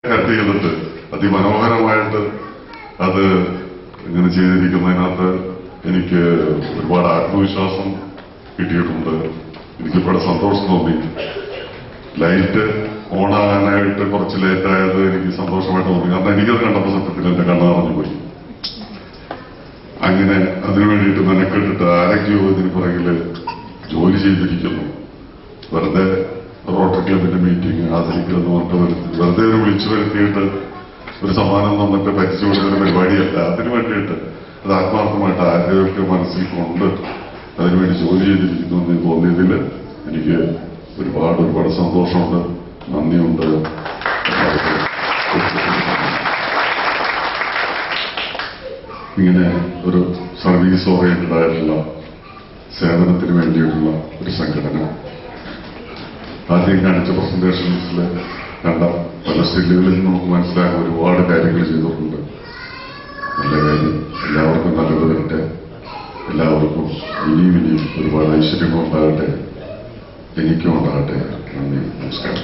Cut ചെയ്തിട്ട് അതിമനോഹരമായിട്ട് അത് ഇങ്ങനെ ചെയ്തിരിക്കുന്നതിനകത്ത് എനിക്ക് ഒരുപാട് ആത്മവിശ്വാസം കിട്ടിയിട്ടുണ്ട്. എനിക്കിവിടെ സന്തോഷം തോന്നി. ലൈറ്റ് ഓണാകാനായിട്ട് കുറച്ച് ലേറ്റായത് എനിക്ക് സന്തോഷമായിട്ട് തോന്നി. കാരണം എനിക്കത് കണ്ടപ്പോൾ സത്യത്തിൽ എന്റെ കണ്ണ് നിറഞ്ഞുപോയി. അങ്ങനെ അതിനു വേണ്ടിയിട്ട് മെനക്കെട്ടിട്ട് ആരൊക്കെയോ ഇതിന് പുറകില് ജോലി ചെയ്തിരിക്കുന്നു. വെറുതെ റോട്ടറി ക്ലബിന്റെ മീറ്റിംഗ് ആദരിക്കുമെന്ന് പറഞ്ഞിട്ട് വെറുതെ ഒരു വിളിച്ചു വരുത്തിയിട്ട് ഒരു സമ്മാനം തന്നിട്ട് പറ്റിച്ചു കൊടുക്കുന്ന പരിപാടിയല്ല. അതിനു വേണ്ടിയിട്ട് അത് ആത്മാർത്ഥമായിട്ട് ആരോഗ്യമൊക്കെ മനസ്സിൽ കൊണ്ട് അതിനുവേണ്ടി ജോലി ചെയ്തിരിക്കുന്നു എന്ന് തോന്നിയതിൽ എനിക്ക് ഒരുപാട് സന്തോഷമുണ്ട്, നന്ദിയുണ്ട്. ഇങ്ങനെ ഒരു സർവീസ് ഓറിയന്റഡ് ആയിട്ടുള്ള സേവനത്തിന് വേണ്ടിയിട്ടുള്ള ഒരു സംഘടന ആദ്യം കാണിച്ച പ്രസന്റേഷൻസിൽ കണ്ട പല സ്റ്റില്ലുകളിൽ നമുക്ക് മനസ്സിലാക്കാൻ ഒരുപാട് കാര്യങ്ങൾ ചെയ്തിട്ടുണ്ട്. നല്ല കാര്യം. എല്ലാവർക്കും നല്ലത് വരട്ടെ. എല്ലാവർക്കും ഇനിയും ഒരുപാട് ഐശ്വര്യങ്ങൾ ഉണ്ടാകട്ടെ. എനിക്കും ഉണ്ടാകട്ടെ. നന്ദി, നമസ്കാരം.